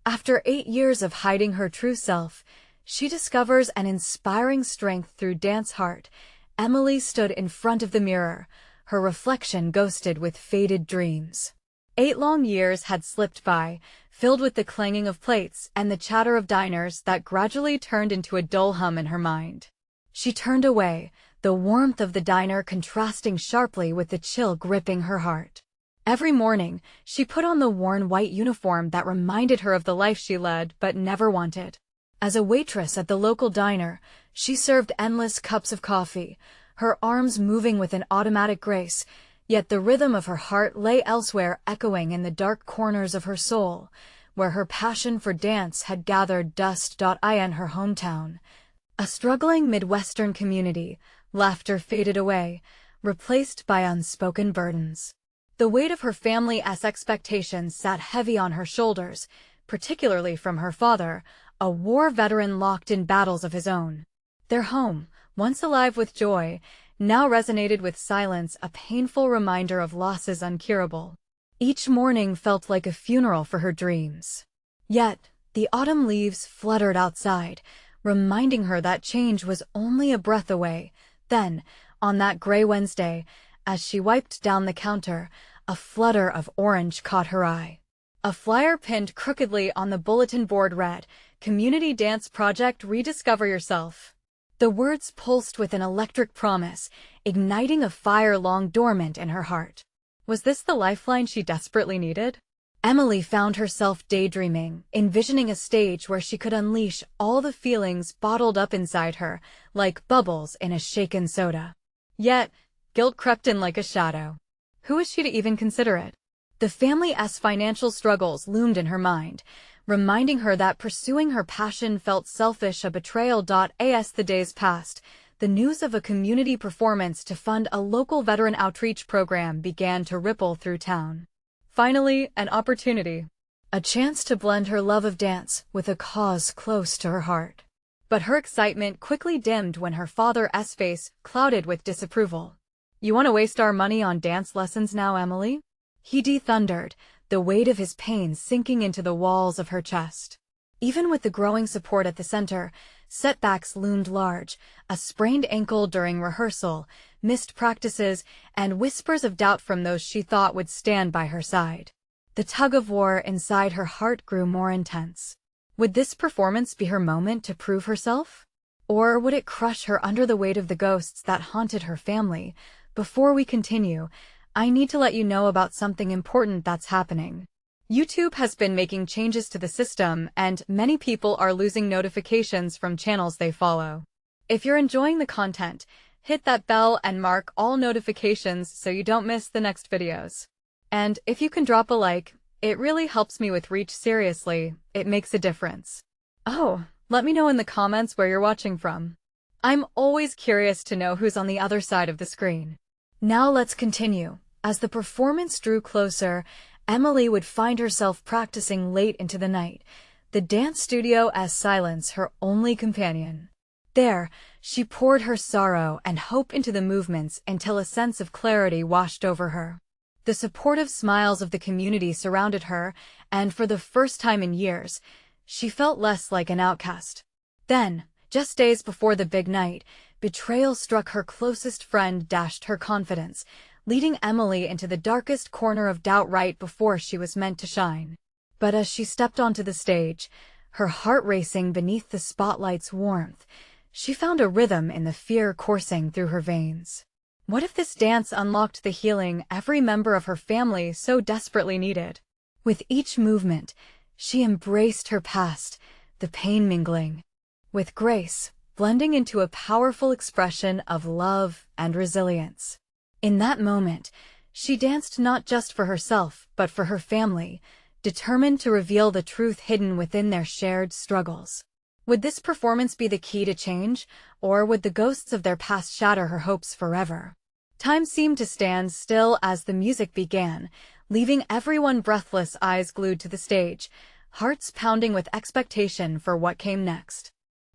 After 8 years of hiding her true self, she discovers an inspiring strength through dance. Heart. Emily stood in front of the mirror, her reflection ghosted with faded dreams. 8 long years had slipped by, filled with the clanging of plates and the chatter of diners that gradually turned into a dull hum in her mind. She turned away, the warmth of the diner contrasting sharply with the chill gripping her heart. Every morning, she put on the worn white uniform that reminded her of the life she led but never wanted. As a waitress at the local diner, she served endless cups of coffee, her arms moving with an automatic grace, yet the rhythm of her heart lay elsewhere, echoing in the dark corners of her soul, where her passion for dance had gathered dust. In her hometown, a struggling Midwestern community, laughter faded away, replaced by unspoken burdens. The weight of her family's expectations sat heavy on her shoulders, particularly from her father, a war veteran locked in battles of his own. Their home, once alive with joy, now resonated with silence, a painful reminder of losses uncurable. Each morning felt like a funeral for her dreams. Yet, the autumn leaves fluttered outside, reminding her that change was only a breath away. Then, on that gray Wednesday, as she wiped down the counter, a flutter of orange caught her eye. A flyer pinned crookedly on the bulletin board read, "Community Dance Project Rediscover Yourself." The words pulsed with an electric promise, igniting a fire long dormant in her heart. Was this the lifeline she desperately needed? Emily found herself daydreaming, envisioning a stage where she could unleash all the feelings bottled up inside her, like bubbles in a shaken soda. Yet, guilt crept in like a shadow. Who was she to even consider it? The family's financial struggles loomed in her mind, reminding her that pursuing her passion felt selfish, a betrayal. As the days passed, the news of a community performance to fund a local veteran outreach program began to ripple through town. Finally, an opportunity. A chance to blend her love of dance with a cause close to her heart. But her excitement quickly dimmed when her father's face clouded with disapproval. "You want to waste our money on dance lessons now, Emily?" He thundered, the weight of his pain sinking into the walls of her chest. Even with the growing support at the center, setbacks loomed large, a sprained ankle during rehearsal, missed practices, and whispers of doubt from those she thought would stand by her side. The tug-of-war inside her heart grew more intense. Would this performance be her moment to prove herself? Or would it crush her under the weight of the ghosts that haunted her family? Before we continue, I need to let you know about something important that's happening. YouTube has been making changes to the system, and many people are losing notifications from channels they follow. If you're enjoying the content, hit that bell and mark all notifications so you don't miss the next videos. And if you can drop a like, it really helps me with reach. Seriously, it makes a difference. Oh, let me know in the comments where you're watching from. I'm always curious to know who's on the other side of the screen. Now let's continue. As the performance drew closer, Emily would find herself practicing late into the night, the dance studio as silence her only companion. There, she poured her sorrow and hope into the movements until a sense of clarity washed over her. The supportive smiles of the community surrounded her, and for the first time in years, she felt less like an outcast. Then, just days before the big night, betrayal struck. Her closest friend dashed her confidence, leading Emily into the darkest corner of doubt right before she was meant to shine. But as she stepped onto the stage, her heart racing beneath the spotlight's warmth, she found a rhythm in the fear coursing through her veins. What if this dance unlocked the healing every member of her family so desperately needed? With each movement, she embraced her past, the pain mingling with grace, blending into a powerful expression of love and resilience. In that moment, she danced not just for herself but for her family, determined to reveal the truth hidden within their shared struggles. Would this performance be the key to change, or would the ghosts of their past shatter her hopes forever? Time seemed to stand still as the music began, leaving everyone breathless, eyes glued to the stage, hearts pounding with expectation for what came next.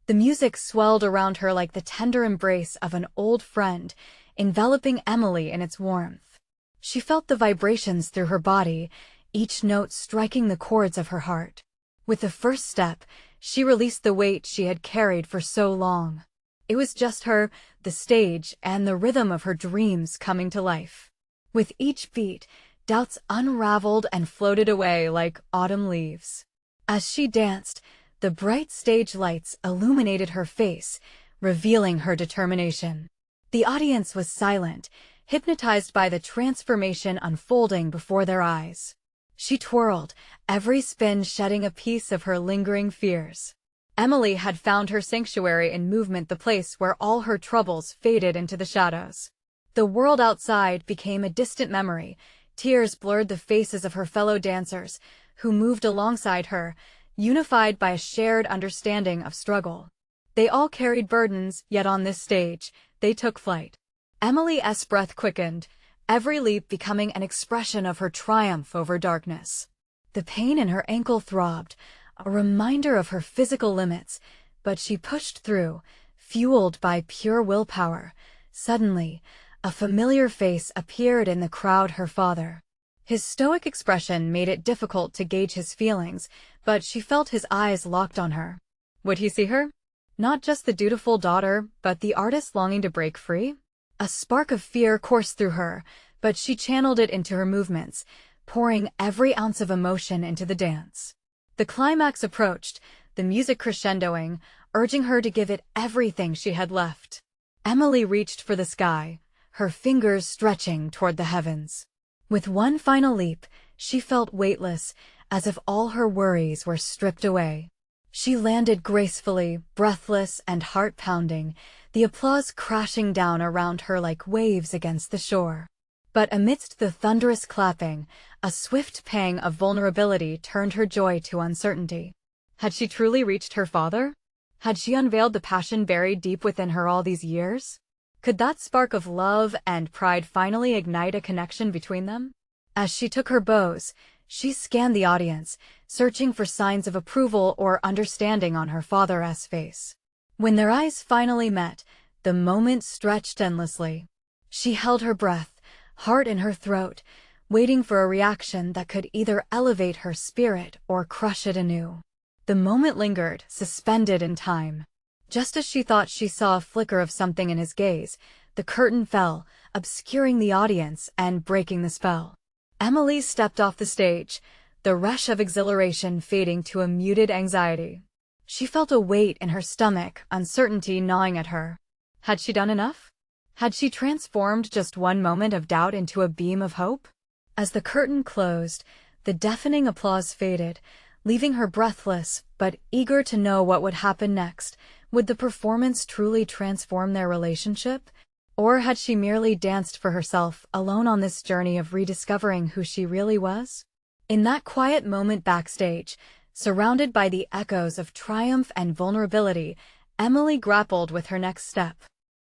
The music swelled around her like the tender embrace of an old friend, enveloping Emily in its warmth. She felt the vibrations through her body, each note striking the chords of her heart. With the first step, she released the weight she had carried for so long. It was just her, the stage, and the rhythm of her dreams coming to life. With each beat, doubts unraveled and floated away like autumn leaves. As she danced, the bright stage lights illuminated her face, revealing her determination. The audience was silent, hypnotized by the transformation unfolding before their eyes. She twirled, every spin shedding a piece of her lingering fears. Emily had found her sanctuary in movement, the place where all her troubles faded into the shadows. The world outside became a distant memory. Tears blurred the faces of her fellow dancers, who moved alongside her, unified by a shared understanding of struggle. They all carried burdens, yet on this stage, they took flight. Emily's breath quickened, every leap becoming an expression of her triumph over darkness. The pain in her ankle throbbed, a reminder of her physical limits, but she pushed through, fueled by pure willpower. Suddenly, a familiar face appeared in the crowd, her father. His stoic expression made it difficult to gauge his feelings, but she felt his eyes locked on her. Would he see her? Not just the dutiful daughter, but the artist longing to break free? A spark of fear coursed through her, but she channeled it into her movements, pouring every ounce of emotion into the dance. The climax approached, the music crescendoing, urging her to give it everything she had left. Emily reached for the sky, her fingers stretching toward the heavens. With one final leap, she felt weightless, as if all her worries were stripped away. She landed gracefully, breathless and heart-pounding, the applause crashing down around her like waves against the shore. But amidst the thunderous clapping, a swift pang of vulnerability turned her joy to uncertainty. Had she truly reached her father? Had she unveiled the passion buried deep within her all these years? Could that spark of love and pride finally ignite a connection between them? As she took her bows, she scanned the audience, searching for signs of approval or understanding on her father's face. When their eyes finally met, the moment stretched endlessly. She held her breath, heart in her throat, waiting for a reaction that could either elevate her spirit or crush it anew. The moment lingered, suspended in time. Just as she thought she saw a flicker of something in his gaze, the curtain fell, obscuring the audience and breaking the spell. Emily stepped off the stage, the rush of exhilaration fading to a muted anxiety. She felt a weight in her stomach, uncertainty gnawing at her. Had she done enough? Had she transformed just one moment of doubt into a beam of hope? As the curtain closed, the deafening applause faded, leaving her breathless, but eager to know what would happen next. Would the performance truly transform their relationship? Or had she merely danced for herself, alone on this journey of rediscovering who she really was? In that quiet moment backstage, surrounded by the echoes of triumph and vulnerability, Emily grappled with her next step.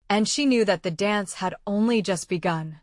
And she knew that the dance had only just begun.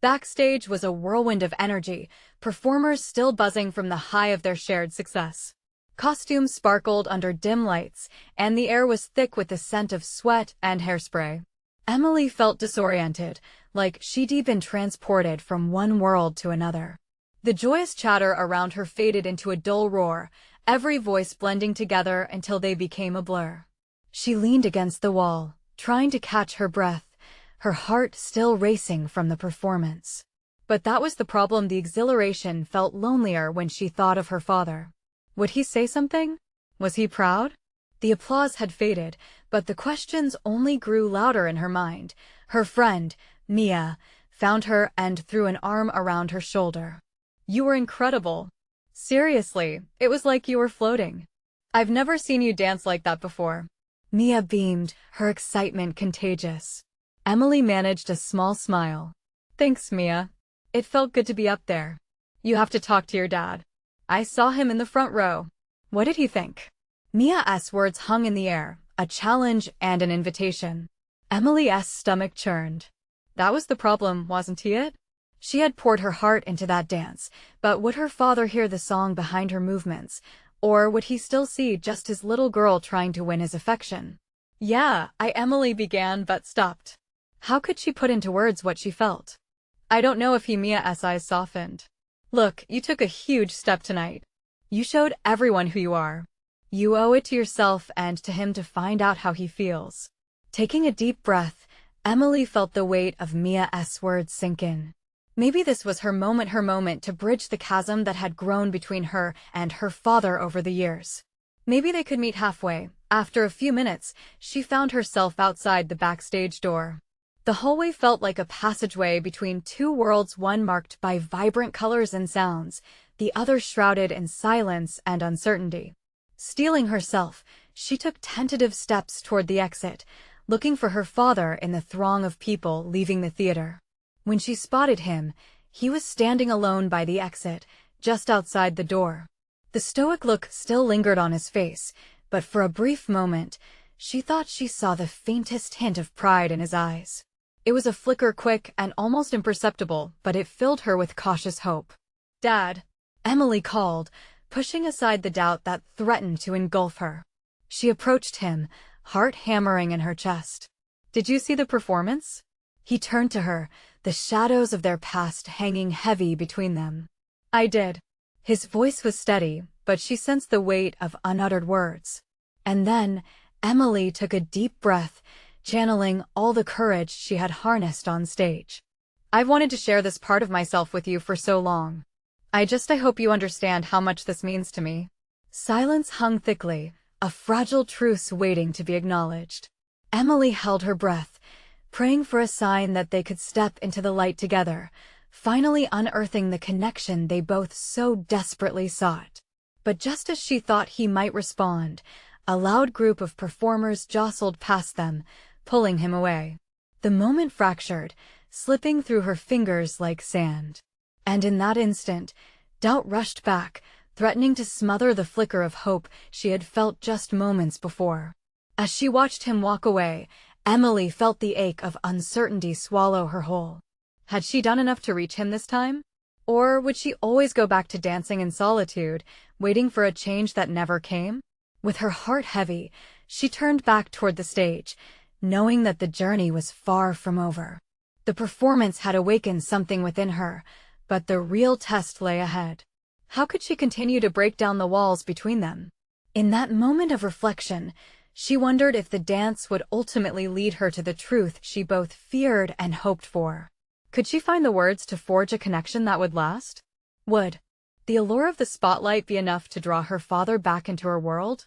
Backstage was a whirlwind of energy, performers still buzzing from the high of their shared success. Costumes sparkled under dim lights, and the air was thick with the scent of sweat and hairspray. Emily felt disoriented, like she'd been transported from one world to another. The joyous chatter around her faded into a dull roar, every voice blending together until they became a blur. She leaned against the wall, trying to catch her breath, her heart still racing from the performance. But that was the problem. The exhilaration felt lonelier when she thought of her father. Would he say something? Was he proud? The applause had faded, but the questions only grew louder in her mind. Her friend, Mia, found her and threw an arm around her shoulder. "You were incredible. Seriously, it was like you were floating. I've never seen you dance like that before." Mia beamed, her excitement contagious. Emily managed a small smile. "Thanks, Mia. It felt good to be up there. You have to talk to your dad. I saw him in the front row. What did he think?" Mia's words hung in the air, a challenge and an invitation. Emily's stomach churned. That was the problem, wasn't it? She had poured her heart into that dance, but would her father hear the song behind her movements, or would he still see just his little girl trying to win his affection? Emily began but stopped. How could she put into words what she felt? I don't know if Mia's eyes softened. "Look, you took a huge step tonight. You showed everyone who you are. You owe it to yourself and to him to find out how he feels. Taking a deep breath, Emily felt the weight of Mia's words sink in. Maybe this was her moment to bridge the chasm that had grown between her and her father over the years. Maybe they could meet halfway. After a few minutes, she found herself outside the backstage door. The hallway felt like a passageway between two worlds, one marked by vibrant colors and sounds, the other shrouded in silence and uncertainty. Steeling herself, she took tentative steps toward the exit, looking for her father in the throng of people leaving the theater. When she spotted him, he was standing alone by the exit, just outside the door. The stoic look still lingered on his face, but for a brief moment, she thought she saw the faintest hint of pride in his eyes. It was a flicker, quick and almost imperceptible, but it filled her with cautious hope. "Dad," Emily called, pushing aside the doubt that threatened to engulf her. She approached him, heart hammering in her chest. "Did you see the performance?" He turned to her, the shadows of their past hanging heavy between them. "I did." His voice was steady, but she sensed the weight of unuttered words. And then, Emily took a deep breath, channeling all the courage she had harnessed on stage. "I've wanted to share this part of myself with you for so long. I hope you understand how much this means to me." Silence hung thickly, a fragile truce waiting to be acknowledged. Emily held her breath, praying for a sign that they could step into the light together, finally unearthing the connection they both so desperately sought. But just as she thought he might respond, a loud group of performers jostled past them, pulling him away. The moment fractured, slipping through her fingers like sand. And in that instant, doubt rushed back, threatening to smother the flicker of hope she had felt just moments before. As she watched him walk away, Emily felt the ache of uncertainty swallow her whole. Had she done enough to reach him this time? Or would she always go back to dancing in solitude, waiting for a change that never came? With her heart heavy, she turned back toward the stage, knowing that the journey was far from over. The performance had awakened something within her, but the real test lay ahead. How could she continue to break down the walls between them? In that moment of reflection, she wondered if the dance would ultimately lead her to the truth she both feared and hoped for. Could she find the words to forge a connection that would last? Would the allure of the spotlight be enough to draw her father back into her world?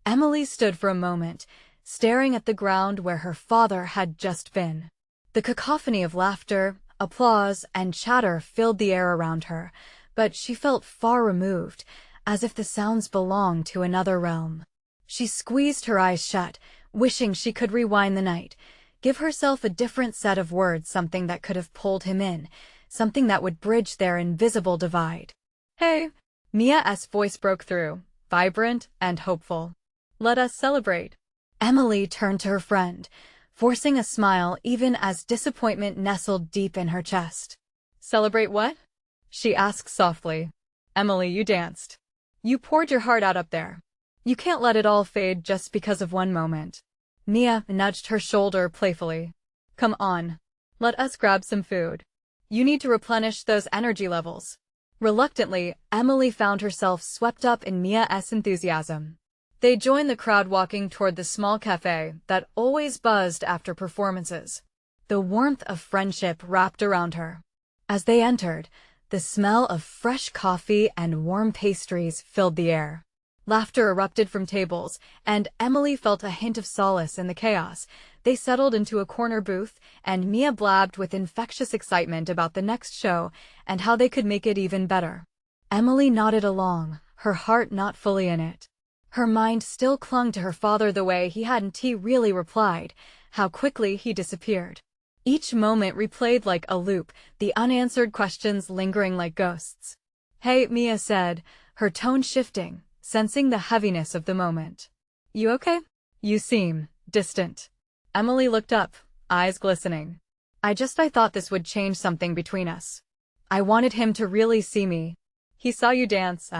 Emily stood for a moment, staring at the ground where her father had just been. The cacophony of laughter, applause, and chatter filled the air around her, but she felt far removed, as if the sounds belonged to another realm. She squeezed her eyes shut, wishing she could rewind the night, give herself a different set of words, something that could have pulled him in, something that would bridge their invisible divide. "Hey!" Mia's voice broke through, vibrant and hopeful. "Let us celebrate." Emily turned to her friend, forcing a smile even as disappointment nestled deep in her chest. "Celebrate what?" she asked softly. "Emily, you danced. You poured your heart out up there. You can't let it all fade just because of one moment." Mia nudged her shoulder playfully. "Come on. Let us grab some food. You need to replenish those energy levels." Reluctantly, Emily found herself swept up in Mia's enthusiasm. They joined the crowd walking toward the small cafe that always buzzed after performances. The warmth of friendship wrapped around her. As they entered, the smell of fresh coffee and warm pastries filled the air. Laughter erupted from tables, and Emily felt a hint of solace in the chaos. They settled into a corner booth, and Mia blabbed with infectious excitement about the next show and how they could make it even better. Emily nodded along, her heart not fully in it. Her mind still clung to her father, the way he hadn't really replied, how quickly he disappeared. Each moment replayed like a loop, the unanswered questions lingering like ghosts. "Hey," Mia said, her tone shifting, sensing the heaviness of the moment. "You okay? You seem distant." Emily looked up, eyes glistening. I thought this would change something between us. I wanted him to really see me." "He saw you dance,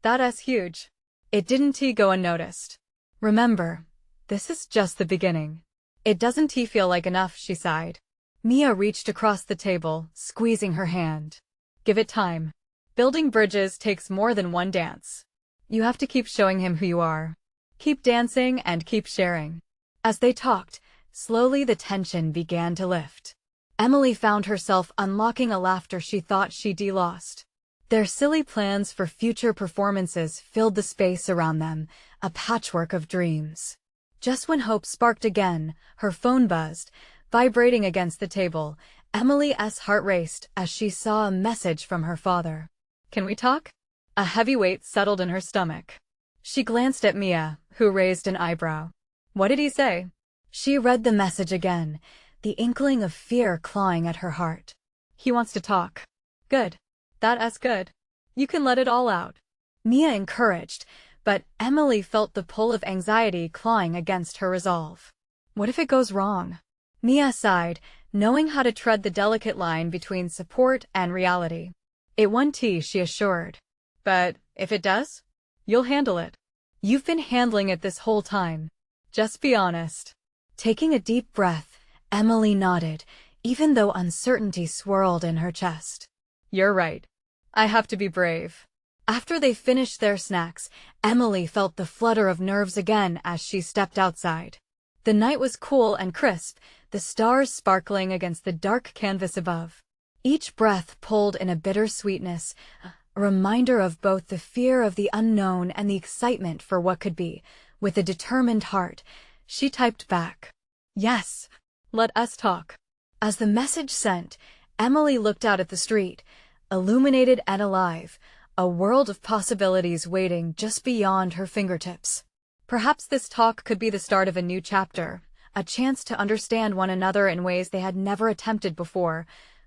That's huge." "It didn't go unnoticed." "Remember, this is just the beginning." "It doesn't feel like enough," she sighed. Mia reached across the table, squeezing her hand. "Give it time. Building bridges takes more than one dance." You have to keep showing him who you are. Keep dancing and keep sharing. As they talked, slowly the tension began to lift. Emily found herself unlocking a laughter she thought she'd lost. Their silly plans for future performances filled the space around them, a patchwork of dreams. Just when hope sparked again, her phone buzzed, vibrating against the table. Emily's heart raced as she saw a message from her father. "Can we talk?" A heavy weight settled in her stomach. She glanced at Mia, who raised an eyebrow. "What did he say?" She read the message again, the inkling of fear clawing at her heart. "He wants to talk." "Good. That's good. You can let it all out." Mia encouraged, but Emily felt the pull of anxiety clawing against her resolve. What if it goes wrong? Mia sighed, knowing how to tread the delicate line between support and reality. "It won't," she assured. "But if it does? You'll handle it. You've been handling it this whole time. Just be honest." Taking a deep breath, Emily nodded, even though uncertainty swirled in her chest. "You're right. I have to be brave." After they finished their snacks, Emily felt the flutter of nerves again as she stepped outside. The night was cool and crisp, the stars sparkling against the dark canvas above. Each breath pulled in a bitter sweetness, a reminder of both the fear of the unknown and the excitement for what could be. With a determined heart, she typed back, "Yes, let us talk." As the message sent, Emily looked out at the street, illuminated and alive, a world of possibilities waiting just beyond her fingertips. Perhaps this talk could be the start of a new chapter, a chance to understand one another in ways they had never attempted before.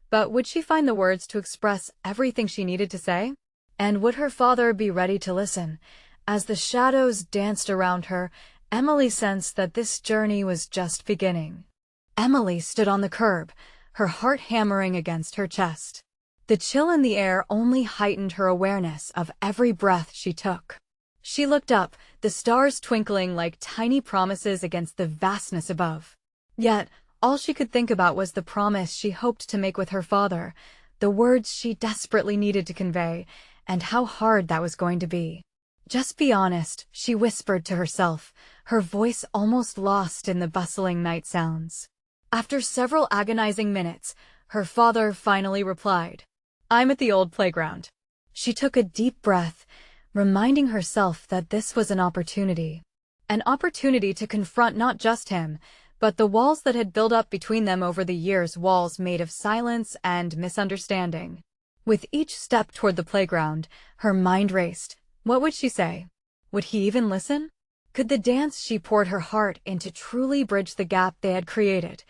But would she find the words to express everything she needed to say? And would her father be ready to listen? As the shadows danced around her, Emily sensed that this journey was just beginning. Emily stood on the curb, her heart hammering against her chest. The chill in the air only heightened her awareness of every breath she took. She looked up, the stars twinkling like tiny promises against the vastness above. Yet, all she could think about was the promise she hoped to make with her father, the words she desperately needed to convey, and how hard that was going to be. "Just be honest," she whispered to herself, her voice almost lost in the bustling night sounds. After several agonizing minutes, her father finally replied, "I'm at the old playground." She took a deep breath, reminding herself that this was an opportunity. An opportunity to confront not just him, but the walls that had built up between them over the years, walls made of silence and misunderstanding. With each step toward the playground, her mind raced. What would she say? Would he even listen? Could the dance she poured her heart into truly bridge the gap they had created?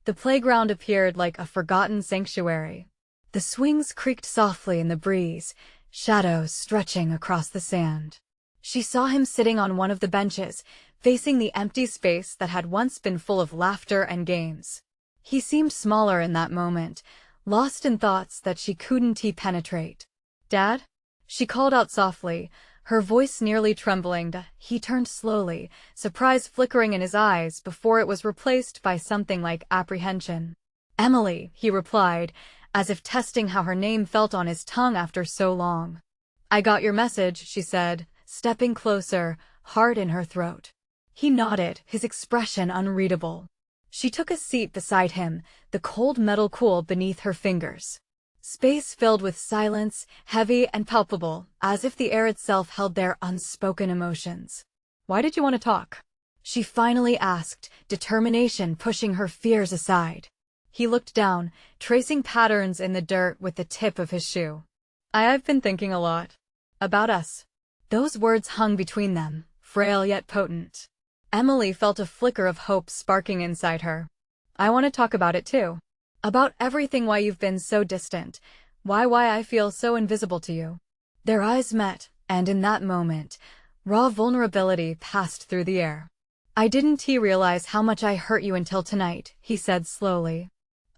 The playground appeared like a forgotten sanctuary. The swings creaked softly in the breeze, shadows stretching across the sand. She saw him sitting on one of the benches, facing the empty space that had once been full of laughter and games. He seemed smaller in that moment, lost in thoughts that she couldn't penetrate. "Dad?" She called out softly, her voice nearly trembling. He turned slowly, surprise flickering in his eyes before it was replaced by something like apprehension. "Emily," he replied, as if testing how her name felt on his tongue after so long. "I got your message," she said, stepping closer, heart in her throat. He nodded, his expression unreadable. She took a seat beside him, the cold metal cool beneath her fingers. Space filled with silence, heavy and palpable, as if the air itself held their unspoken emotions. "Why did you want to talk?" she finally asked, determination pushing her fears aside. He looked down, tracing patterns in the dirt with the tip of his shoe. "I've been thinking a lot. About us." Those words hung between them, frail yet potent. Emily felt a flicker of hope sparking inside her. "I want to talk about it too. About everything, why you've been so distant, why I feel so invisible to you." Their eyes met, and in that moment, raw vulnerability passed through the air. "I didn't realize how much I hurt you until tonight," he said slowly.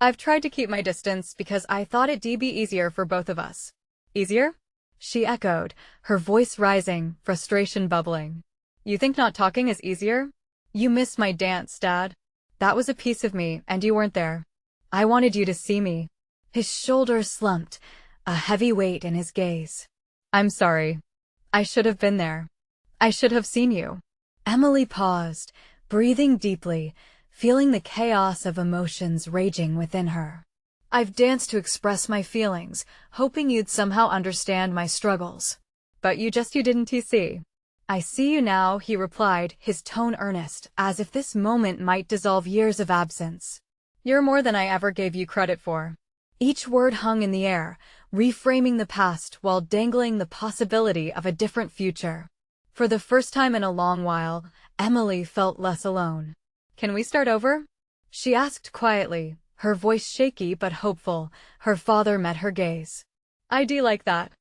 "I've tried to keep my distance because I thought it'd be easier for both of us." "Easier?" she echoed, her voice rising, frustration bubbling. "You think not talking is easier? You miss my dance, Dad. That was a piece of me, and you weren't there. I wanted you to see me." His shoulders slumped, a heavy weight in his gaze. "I'm sorry. I should have been there. I should have seen you. Emily paused, breathing deeply, feeling the chaos of emotions raging within her. I've danced to express my feelings, hoping you'd somehow understand my struggles. But you didn't, TC. I see you now, he replied, his tone earnest, as if this moment might dissolve years of absence. You're more than I ever gave you credit for. Each word hung in the air, reframing the past while dangling the possibility of a different future. For the first time in a long while, Emily felt less alone. Can we start over? She asked quietly, her voice shaky but hopeful. Her father met her gaze. I do like that.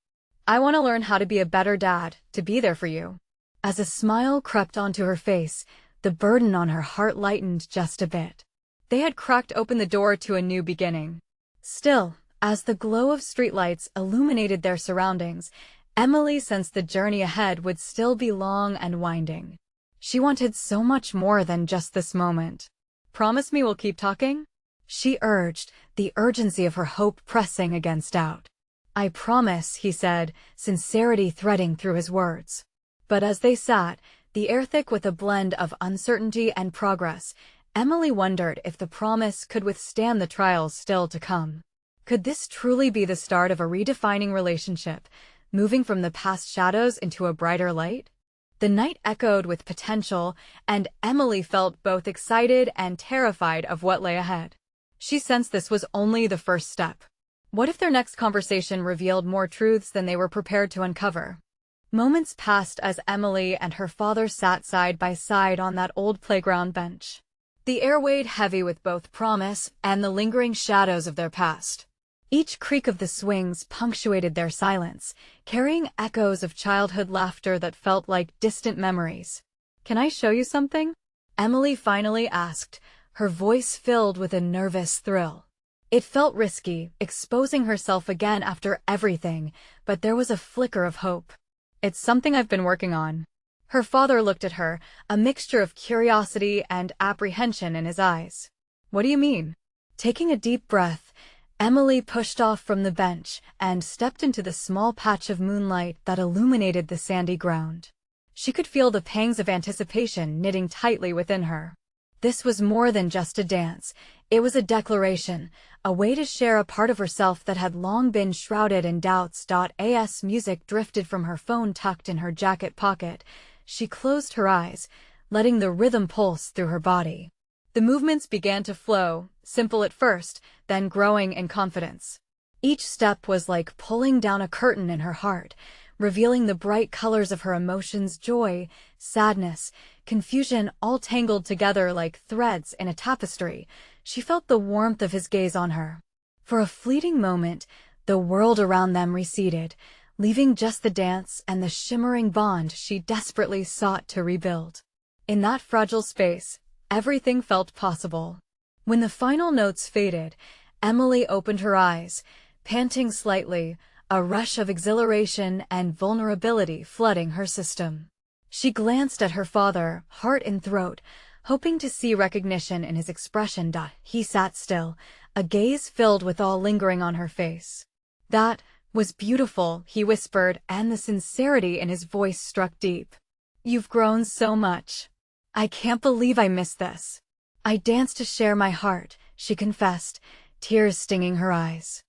I want to learn how to be a better dad, to be there for you. As a smile crept onto her face, the burden on her heart lightened just a bit. They had cracked open the door to a new beginning. Still, as the glow of streetlights illuminated their surroundings, Emily sensed the journey ahead would still be long and winding. She wanted so much more than just this moment. Promise me we'll keep talking? She urged, the urgency of her hope pressing against doubt. I promise, he said, sincerity threading through his words. But as they sat, the air thick with a blend of uncertainty and progress, Emily wondered if the promise could withstand the trials still to come. Could this truly be the start of a redefining relationship, moving from the past shadows into a brighter light? The night echoed with potential, and Emily felt both excited and terrified of what lay ahead. She sensed this was only the first step. What if their next conversation revealed more truths than they were prepared to uncover? Moments passed as Emily and her father sat side by side on that old playground bench. The air weighed heavy with both promise and the lingering shadows of their past. Each creak of the swings punctuated their silence, carrying echoes of childhood laughter that felt like distant memories. Can I show you something? Emily finally asked, her voice filled with a nervous thrill. It felt risky, exposing herself again after everything, but there was a flicker of hope. It's something I've been working on. Her father looked at her, a mixture of curiosity and apprehension in his eyes. What do you mean? Taking a deep breath, Emily pushed off from the bench and stepped into the small patch of moonlight that illuminated the sandy ground. She could feel the pangs of anticipation knitting tightly within her. This was more than just a dance. It was a declaration, a way to share a part of herself that had long been shrouded in doubts. As music drifted from her phone tucked in her jacket pocket, she closed her eyes, letting the rhythm pulse through her body. The movements began to flow, simple at first, then growing in confidence. Each step was like pulling down a curtain in her heart, revealing the bright colors of her emotions: joy, sadness, confusion, all tangled together like threads in a tapestry. She felt the warmth of his gaze on her. For a fleeting moment, the world around them receded, leaving just the dance and the shimmering bond she desperately sought to rebuild. In that fragile space, everything felt possible. When the final notes faded, Emily opened her eyes, panting slightly, a rush of exhilaration and vulnerability flooding her system. She glanced at her father, heart in throat, hoping to see recognition in his expression. He sat still, a gaze filled with awe lingering on her face. That was beautiful, he whispered, and the sincerity in his voice struck deep. You've grown so much. I can't believe I missed this. I danced to share my heart, she confessed, tears stinging her eyes.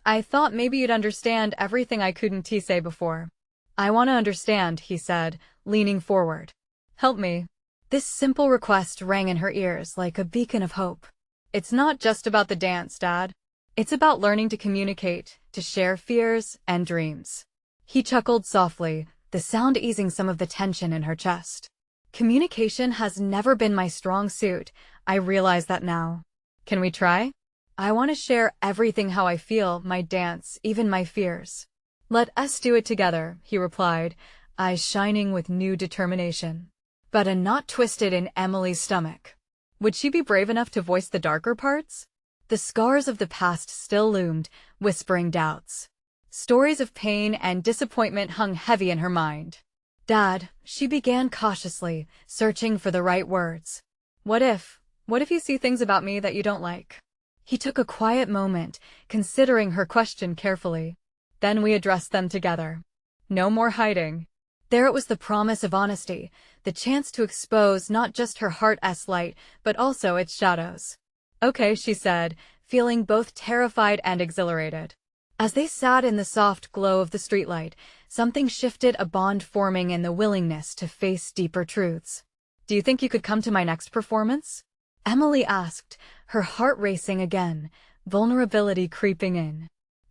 I thought maybe you'd understand everything I couldn't say before. I want to understand, he said, leaning forward. Help me. This simple request rang in her ears like a beacon of hope. It's not just about the dance, Dad. It's about learning to communicate, to share fears and dreams. He chuckled softly, the sound easing some of the tension in her chest. Communication has never been my strong suit. I realize that now. Can we try? I want to share everything: how I feel, my dance, even my fears. Let us do it together, he replied, eyes shining with new determination. But a knot twisted in Emily's stomach. Would she be brave enough to voice the darker parts? The scars of the past still loomed, whispering doubts. Stories of pain and disappointment hung heavy in her mind. Dad, she began cautiously, searching for the right words. What if you see things about me that you don't like? He took a quiet moment, considering her question carefully. Then we addressed them together. No more hiding. There it was, the promise of honesty, the chance to expose not just her heart's light, but also its shadows. "Okay," she said, feeling both terrified and exhilarated. As they sat in the soft glow of the streetlight, something shifted, a bond forming in the willingness to face deeper truths. "Do you think you could come to my next performance?" Emily asked, her heart racing again, vulnerability creeping in.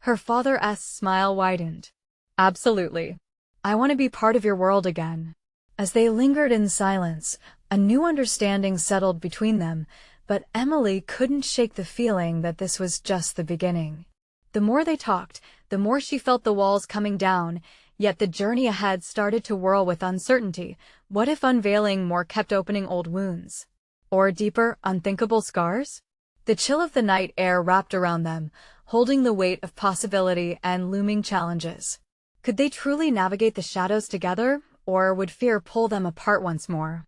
Her father's smile widened. "Absolutely. I want to be part of your world again." As they lingered in silence, a new understanding settled between them, but Emily couldn't shake the feeling that this was just the beginning. The more they talked, the more she felt the walls coming down, yet the journey ahead started to whirl with uncertainty. What if unveiling more kept opening old wounds? Or deeper, unthinkable scars? The chill of the night air wrapped around them, holding the weight of possibility and looming challenges. Could they truly navigate the shadows together, or would fear pull them apart once more?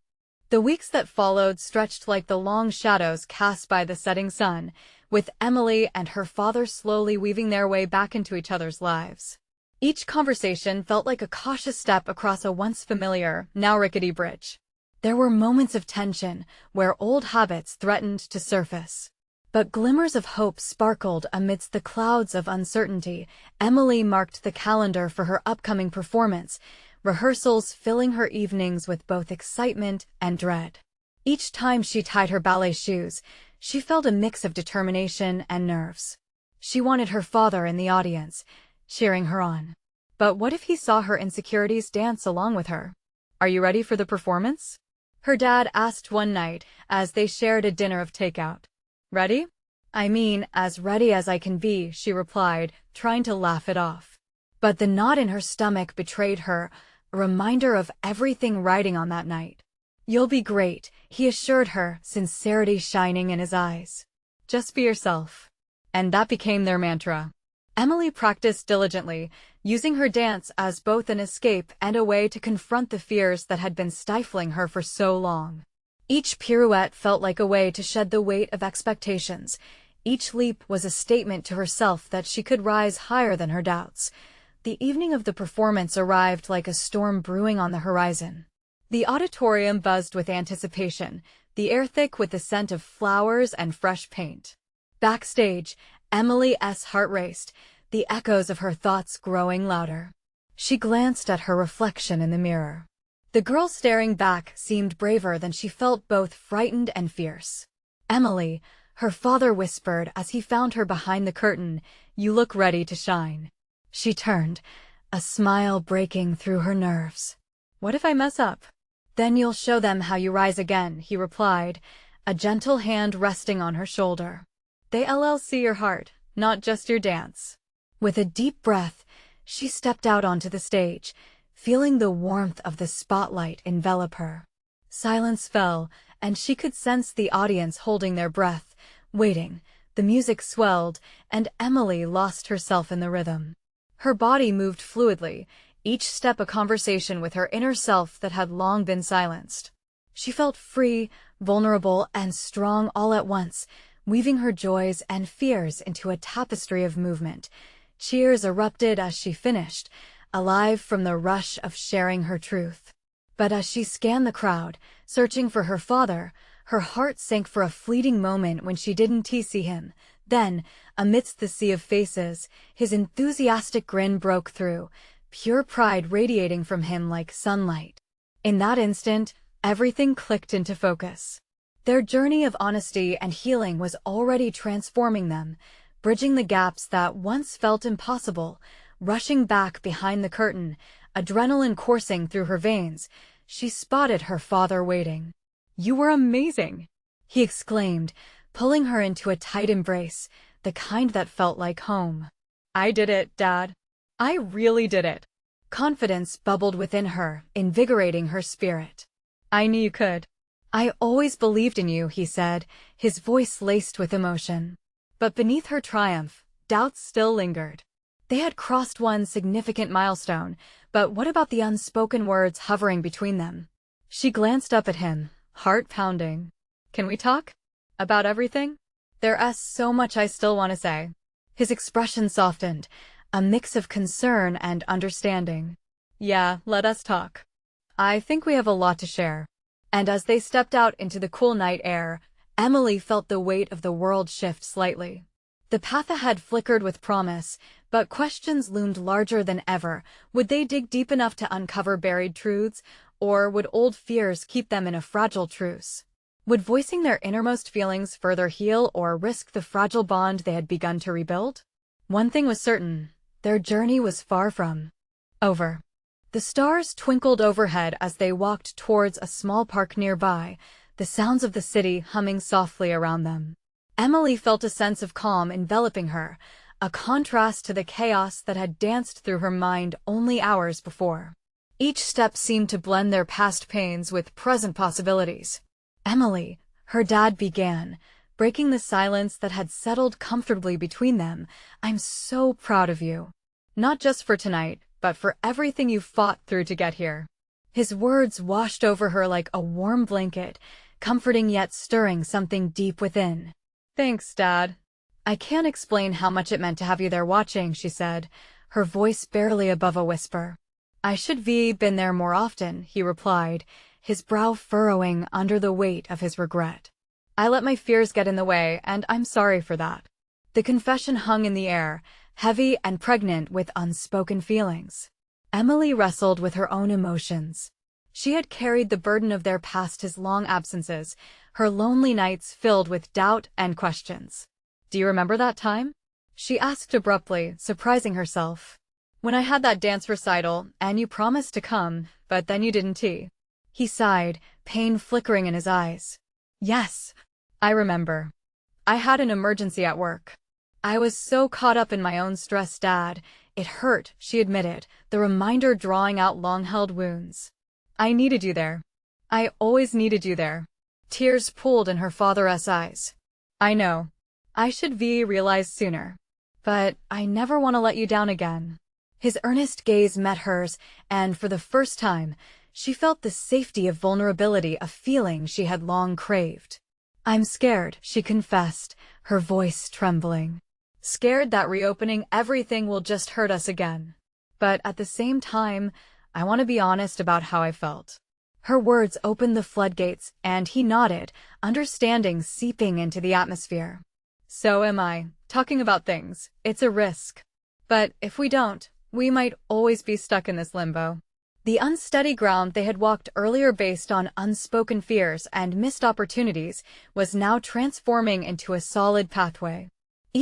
The weeks that followed stretched like the long shadows cast by the setting sun, with Emily and her father slowly weaving their way back into each other's lives. Each conversation felt like a cautious step across a once familiar, now rickety bridge. There were moments of tension, where old habits threatened to surface. But glimmers of hope sparkled amidst the clouds of uncertainty. Emily marked the calendar for her upcoming performance, rehearsals filling her evenings with both excitement and dread. Each time she tied her ballet shoes, she felt a mix of determination and nerves. She wanted her father in the audience, cheering her on. But what if he saw her insecurities dance along with her? "Are you ready for the performance?" her dad asked one night as they shared a dinner of takeout. "Ready?" "I mean, as ready as I can be," she replied, trying to laugh it off. But the knot in her stomach betrayed her, a reminder of everything riding on that night. "You'll be great," he assured her, sincerity shining in his eyes. "Just be yourself." And that became their mantra. Emily practiced diligently, using her dance as both an escape and a way to confront the fears that had been stifling her for so long. Each pirouette felt like a way to shed the weight of expectations. Each leap was a statement to herself that she could rise higher than her doubts. The evening of the performance arrived like a storm brewing on the horizon. The auditorium buzzed with anticipation, the air thick with the scent of flowers and fresh paint. Backstage, Emily's heart raced, the echoes of her thoughts growing louder. She glanced at her reflection in the mirror. The girl staring back seemed braver than she felt, both frightened and fierce. "Emily," her father whispered as he found her behind the curtain, "you look ready to shine." She turned, a smile breaking through her nerves. "What if I mess up?" "Then you'll show them how you rise again," he replied, a gentle hand resting on her shoulder. "They'll see your heart, not just your dance." With a deep breath, she stepped out onto the stage, feeling the warmth of the spotlight envelop her. Silence fell, and she could sense the audience holding their breath, waiting. The music swelled, and Emily lost herself in the rhythm. Her body moved fluidly, each step a conversation with her inner self that had long been silenced. She felt free, vulnerable, and strong all at once, weaving her joys and fears into a tapestry of movement. Cheers erupted as she finished, alive from the rush of sharing her truth. But as she scanned the crowd, searching for her father, her heart sank for a fleeting moment when she didn't see him. Then, amidst the sea of faces, his enthusiastic grin broke through, pure pride radiating from him like sunlight. In that instant, everything clicked into focus. Their journey of honesty and healing was already transforming them, bridging the gaps that once felt impossible. Rushing back behind the curtain, adrenaline coursing through her veins, she spotted her father waiting. "You were amazing!" he exclaimed, pulling her into a tight embrace, the kind that felt like home. "I did it, Dad. I really did it." Confidence bubbled within her, invigorating her spirit. "I knew you could." "I always believed in you," he said, his voice laced with emotion. But beneath her triumph, doubts still lingered. They had crossed one significant milestone, but what about the unspoken words hovering between them? She glanced up at him, heart pounding. "Can we talk? About everything? There's so much I still want to say." His expression softened, a mix of concern and understanding. Yeah, let us talk. I think we have a lot to share. And as they stepped out into the cool night air, Emily felt the weight of the world shift slightly. The path ahead flickered with promise, but questions loomed larger than ever. Would they dig deep enough to uncover buried truths, or would old fears keep them in a fragile truce? Would voicing their innermost feelings further heal or risk the fragile bond they had begun to rebuild? One thing was certain, their journey was far from over. The stars twinkled overhead as they walked towards a small park nearby, the sounds of the city humming softly around them. Emily felt a sense of calm enveloping her, a contrast to the chaos that had danced through her mind only hours before. Each step seemed to blend their past pains with present possibilities. "Emily," her dad began, breaking the silence that had settled comfortably between them, "I'm so proud of you. Not just for tonight, but for everything you fought through to get here." His words washed over her like a warm blanket, comforting yet stirring something deep within. "Thanks, Dad. I can't explain how much it meant to have you there watching," she said, her voice barely above a whisper. "I should have been there more often," he replied, his brow furrowing under the weight of his regret. "I let my fears get in the way, and I'm sorry for that." The confession hung in the air, heavy and pregnant with unspoken feelings. Emily wrestled with her own emotions. She had carried the burden of their past, his long absences, her lonely nights filled with doubt and questions. "Do you remember that time?" she asked abruptly, surprising herself. "When I had that dance recital, and you promised to come, but then you didn't." He sighed, pain flickering in his eyes. "Yes, I remember. I had an emergency at work. I was so caught up in my own stress, Dad. It hurt," she admitted, the reminder drawing out long-held wounds. "I needed you there. I always needed you there." Tears pooled in her father's eyes. "I know. I should have realized sooner. But I never want to let you down again." His earnest gaze met hers, and for the first time, she felt the safety of vulnerability, a feeling she had long craved. "I'm scared," she confessed, her voice trembling. "Scared that reopening everything will just hurt us again. But at the same time, I want to be honest about how I felt." Her words opened the floodgates, and he nodded, understanding seeping into the atmosphere. "So am I. Talking about things, it's a risk. But if we don't, we might always be stuck in this limbo." The unsteady ground they had walked earlier based on unspoken fears and missed opportunities was now transforming into a solid pathway.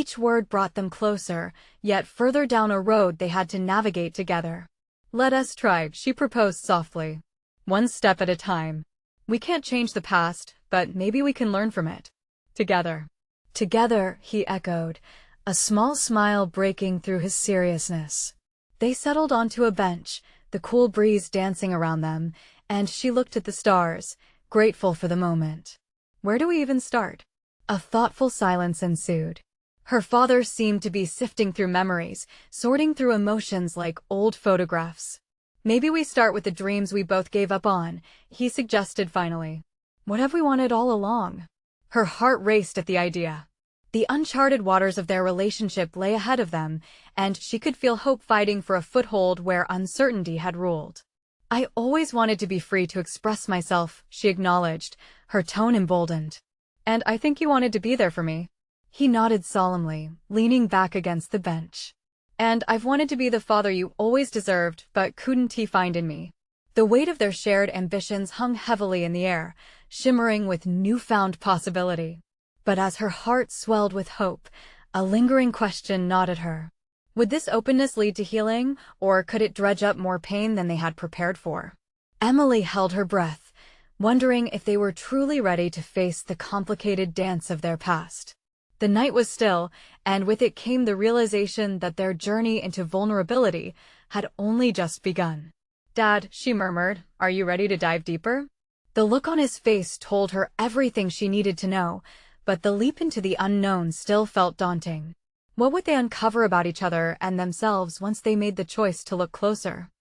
Each word brought them closer, yet further down a road they had to navigate together. "Let us try," she proposed softly. "One step at a time. We can't change the past, but maybe we can learn from it. Together." "Together," he echoed, a small smile breaking through his seriousness. They settled onto a bench, the cool breeze dancing around them, and she looked at the stars, grateful for the moment. "Where do we even start?" A thoughtful silence ensued. Her father seemed to be sifting through memories, sorting through emotions like old photographs. "Maybe we start with the dreams we both gave up on," he suggested finally. "What have we wanted all along?" Her heart raced at the idea. The uncharted waters of their relationship lay ahead of them, and she could feel hope fighting for a foothold where uncertainty had ruled. "I always wanted to be free to express myself," she acknowledged, her tone emboldened. "And I think you wanted to be there for me." He nodded solemnly, leaning back against the bench. "And I've wanted to be the father you always deserved, but couldn't find in me." The weight of their shared ambitions hung heavily in the air, shimmering with newfound possibility. But as her heart swelled with hope, a lingering question gnawed at her. Would this openness lead to healing, or could it dredge up more pain than they had prepared for? Emily held her breath, wondering if they were truly ready to face the complicated dance of their past. The night was still, and with it came the realization that their journey into vulnerability had only just begun. "Dad," she murmured, "are you ready to dive deeper?" The look on his face told her everything she needed to know, but the leap into the unknown still felt daunting. What would they uncover about each other and themselves once they made the choice to look closer?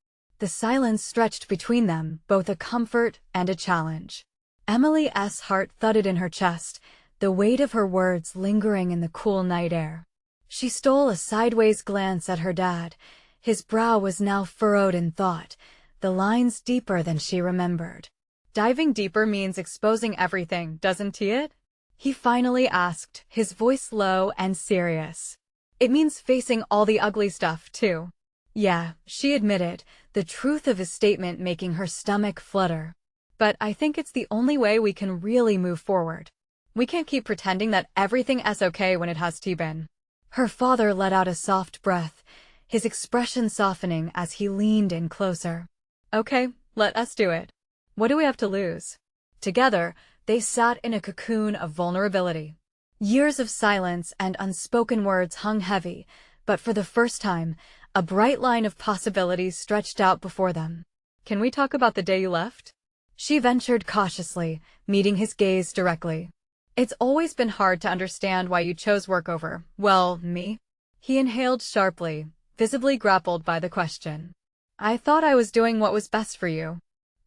The silence stretched between them, both a comfort and a challenge. Emily's heart thudded in her chest, the weight of her words lingering in the cool night air. She stole a sideways glance at her dad, His brow was now furrowed in thought, the lines deeper than she remembered. Diving deeper means exposing everything, doesn't it? He finally asked, his voice low and serious. It means facing all the ugly stuff, too. Yeah, she admitted, the truth of his statement making her stomach flutter. But I think it's the only way we can really move forward. We can't keep pretending that everything is okay when it has been. Her father let out a soft breath, his expression softening as he leaned in closer. Okay, let us do it. What do we have to lose? Together, they sat in a cocoon of vulnerability. Years of silence and unspoken words hung heavy, but for the first time, a bright line of possibilities stretched out before them. Can we talk about the day you left? She ventured cautiously, meeting his gaze directly. It's always been hard to understand why you chose work over, well, me. He inhaled sharply, visibly grappled by the question. I thought I was doing what was best for you.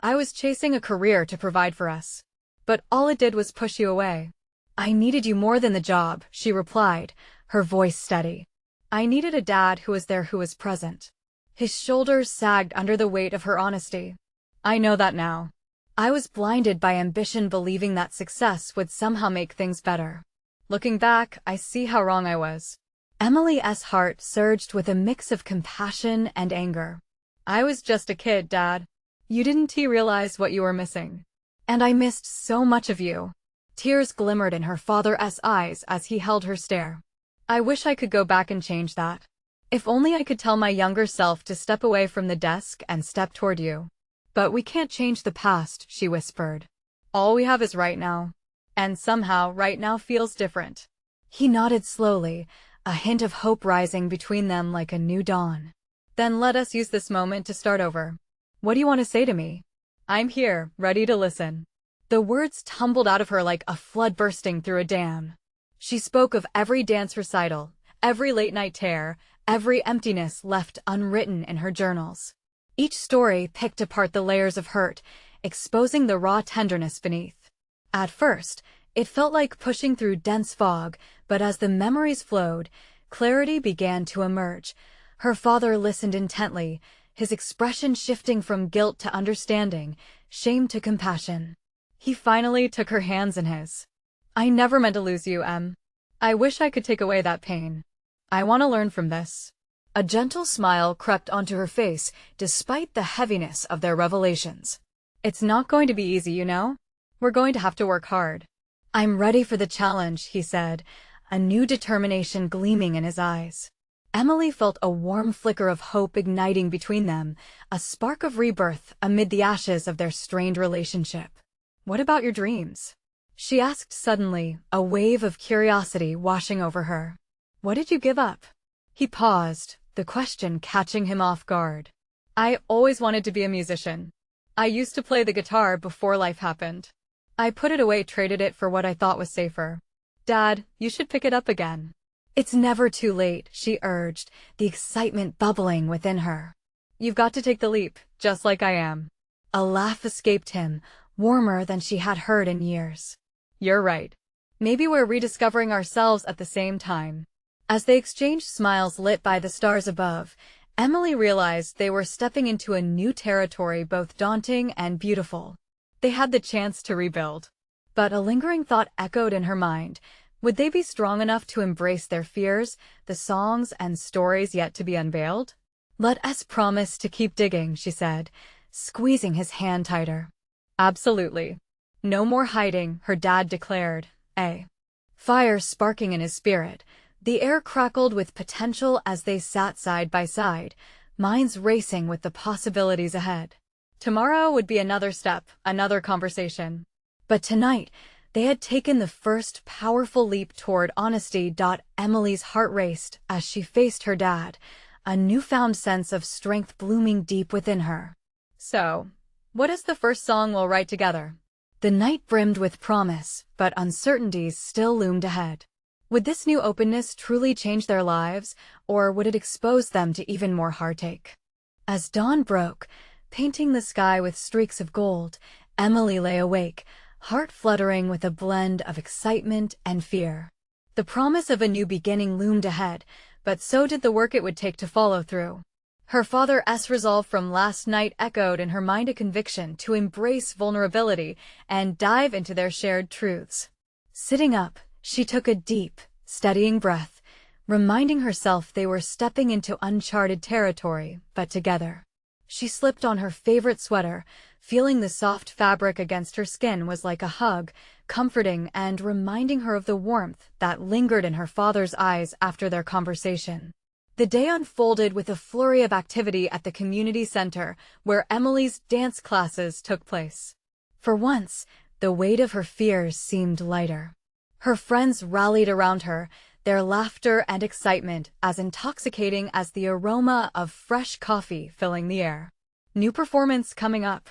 I was chasing a career to provide for us. But all it did was push you away. I needed you more than the job, she replied, her voice steady. I needed a dad who was there, who was present. His shoulders sagged under the weight of her honesty. I know that now. I was blinded by ambition, believing that success would somehow make things better. Looking back, I see how wrong I was. Emily's heart surged with a mix of compassion and anger. I was just a kid, Dad. You didn't realize what you were missing. And I missed so much of you. Tears glimmered in her father's eyes as he held her stare. I wish I could go back and change that. If only I could tell my younger self to step away from the desk and step toward you. But we can't change the past, she whispered. All we have is right now. And somehow right now feels different. He nodded slowly, a hint of hope rising between them like a new dawn. Then let us use this moment to start over. What do you want to say to me? I'm here, ready to listen. The words tumbled out of her like a flood bursting through a dam. She spoke of every dance recital, every late-night tear, every emptiness left unwritten in her journals. Each story picked apart the layers of hurt, exposing the raw tenderness beneath. At first, it felt like pushing through dense fog, but as the memories flowed, clarity began to emerge. Her father listened intently, his expression shifting from guilt to understanding, shame to compassion. He finally took her hands in his. I never meant to lose you, Em. I wish I could take away that pain. I want to learn from this. A gentle smile crept onto her face, despite the heaviness of their revelations. It's not going to be easy, you know? We're going to have to work hard. I'm ready for the challenge, he said, a new determination gleaming in his eyes. Emily felt a warm flicker of hope igniting between them, a spark of rebirth amid the ashes of their strained relationship. What about your dreams? She asked suddenly, a wave of curiosity washing over her. What did you give up? He paused, the question catching him off guard. I always wanted to be a musician. I used to play the guitar before life happened. I put it away, traded it for what I thought was safer. Dad, you should pick it up again. It's never too late, she urged, the excitement bubbling within her. You've got to take the leap, just like I am. A laugh escaped him, warmer than she had heard in years. You're right. Maybe we're rediscovering ourselves at the same time. As they exchanged smiles lit by the stars above, Emily realized they were stepping into a new territory both daunting and beautiful. They had the chance to rebuild. But a lingering thought echoed in her mind. Would they be strong enough to embrace their fears, the songs and stories yet to be unveiled? Let us promise to keep digging, she said, squeezing his hand tighter. Absolutely. No more hiding, her dad declared. Fire sparking in his spirit, the air crackled with potential as they sat side by side, minds racing with the possibilities ahead. Tomorrow would be another step, another conversation. But tonight, they had taken the first powerful leap toward honesty. Emily's heart raced as she faced her dad, a newfound sense of strength blooming deep within her. So, what is the first song we'll write together? The night brimmed with promise, but uncertainties still loomed ahead. Would this new openness truly change their lives, or would it expose them to even more heartache? As dawn broke, painting the sky with streaks of gold, Emily lay awake, heart fluttering with a blend of excitement and fear. The promise of a new beginning loomed ahead, but so did the work it would take to follow through. Her father's resolve from last night echoed in her mind, a conviction to embrace vulnerability and dive into their shared truths. Sitting up, she took a deep, steadying breath, reminding herself they were stepping into uncharted territory, but together. She slipped on her favorite sweater, feeling the soft fabric against her skin was like a hug, comforting and reminding her of the warmth that lingered in her father's eyes after their conversation. The day unfolded with a flurry of activity at the community center, where Emily's dance classes took place. For once, the weight of her fears seemed lighter. Her friends rallied around her, their laughter and excitement as intoxicating as the aroma of fresh coffee filling the air. New performance coming up.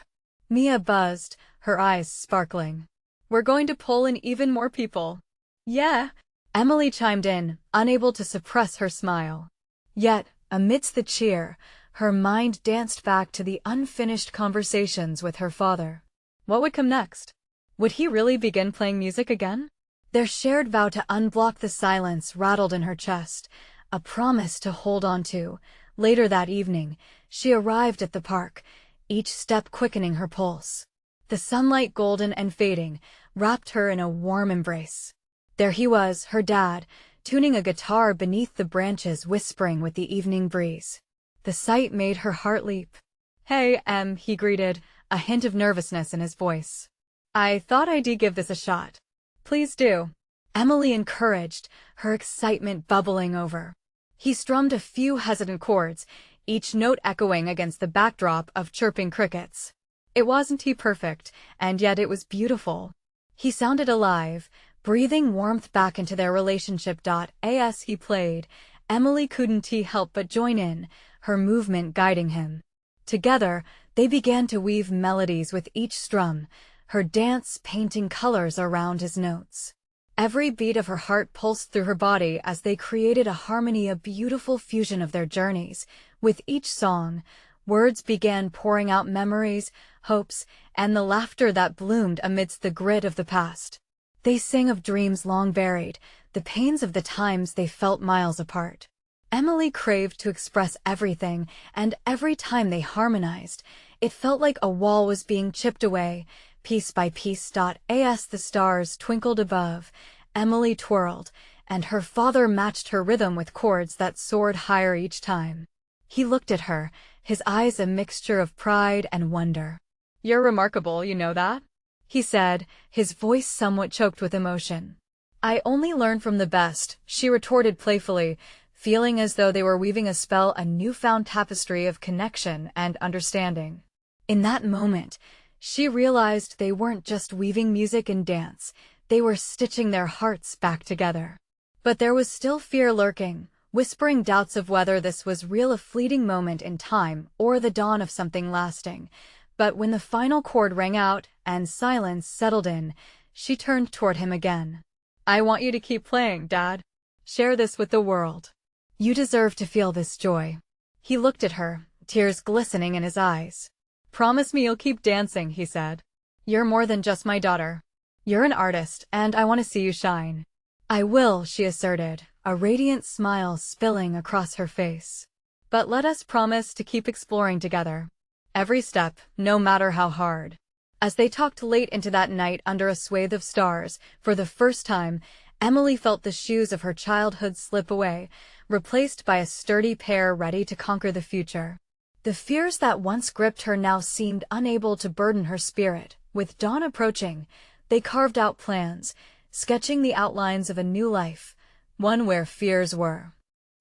Mia buzzed, her eyes sparkling. We're going to pull in even more people. Yeah, Emily chimed in, unable to suppress her smile. Yet, amidst the cheer, her mind danced back to the unfinished conversations with her father. What would come next? Would he really begin playing music again? Their shared vow to unblock the silence rattled in her chest, a promise to hold on to. Later that evening, she arrived at the park, each step quickening her pulse. The sunlight, golden and fading, wrapped her in a warm embrace. There he was, her dad, tuning a guitar beneath the branches, whispering with the evening breeze. The sight made her heart leap. Hey, he greeted, a hint of nervousness in his voice. I thought I'd give this a shot. Please do. Emily encouraged, her excitement bubbling over. He strummed a few hesitant chords, each note echoing against the backdrop of chirping crickets. It wasn't perfect, and yet it was beautiful. He sounded alive, breathing warmth back into their relationship. As he played, Emily couldn't help but join in, her movement guiding him. Together, they began to weave melodies with each strum, her dance painting colors around his notes. Every beat of her heart pulsed through her body as they created a harmony, a beautiful fusion of their journeys. With each song, words began pouring out, memories, hopes, and the laughter that bloomed amidst the grit of the past. They sang of dreams long buried, the pains of the times they felt miles apart. Emily craved to express everything, and every time they harmonized, it felt like a wall was being chipped away, piece by piece. As the stars twinkled above, Emily twirled, and her father matched her rhythm with chords that soared higher each time. He looked at her, his eyes a mixture of pride and wonder. You're remarkable, you know that? He said, his voice somewhat choked with emotion. I only learn from the best, she retorted playfully, feeling as though they were weaving a spell, a newfound tapestry of connection and understanding. In that moment, she realized they weren't just weaving music and dance, they were stitching their hearts back together. But there was still fear lurking, whispering doubts of whether this was real, a fleeting moment in time or the dawn of something lasting. But when the final chord rang out and silence settled in, she turned toward him again. I want you to keep playing, Dad. Share this with the world. You deserve to feel this joy. He looked at her, tears glistening in his eyes. Promise me you'll keep dancing, he said. You're more than just my daughter. You're an artist, and I want to see you shine. I will, she asserted, a radiant smile spilling across her face. But let us promise to keep exploring together. Every step, no matter how hard. As they talked late into that night under a swathe of stars, for the first time, Emily felt the shoes of her childhood slip away, replaced by a sturdy pair ready to conquer the future. The fears that once gripped her now seemed unable to burden her spirit. With dawn approaching, they carved out plans, sketching the outlines of a new life, one where fears were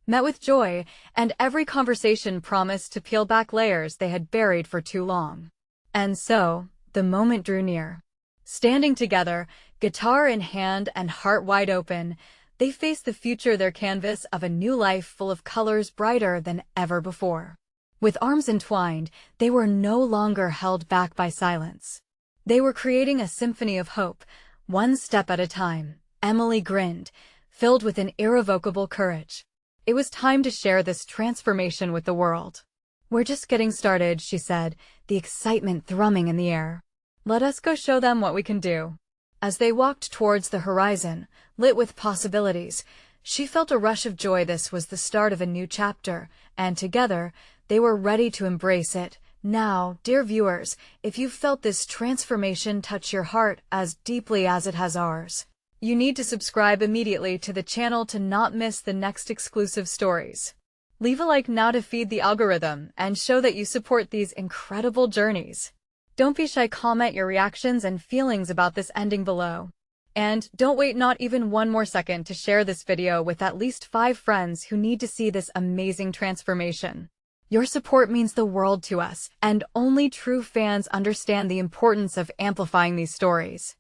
met with joy, and every conversation promised to peel back layers they had buried for too long. And so, the moment drew near. Standing together, guitar in hand and heart wide open, they faced the future, their canvas of a new life full of colors brighter than ever before. With arms entwined, they were no longer held back by silence. They were creating a symphony of hope, one step at a time. Emily grinned, filled with an irrevocable courage. It was time to share this transformation with the world. We're just getting started, she said, the excitement thrumming in the air. Let us go show them what we can do. As they walked towards the horizon, lit with possibilities, she felt a rush of joy. This was the start of a new chapter, and together, They were ready to embrace it. Now, dear viewers, if you've felt this transformation touch your heart as deeply as it has ours, you need to subscribe immediately to the channel to not miss the next exclusive stories. Leave a like now to feed the algorithm and show that you support these incredible journeys. Don't be shy, comment your reactions and feelings about this ending below. And don't wait not even one more second to share this video with at least 5 friends who need to see this amazing transformation. Your support means the world to us, and only true fans understand the importance of amplifying these stories.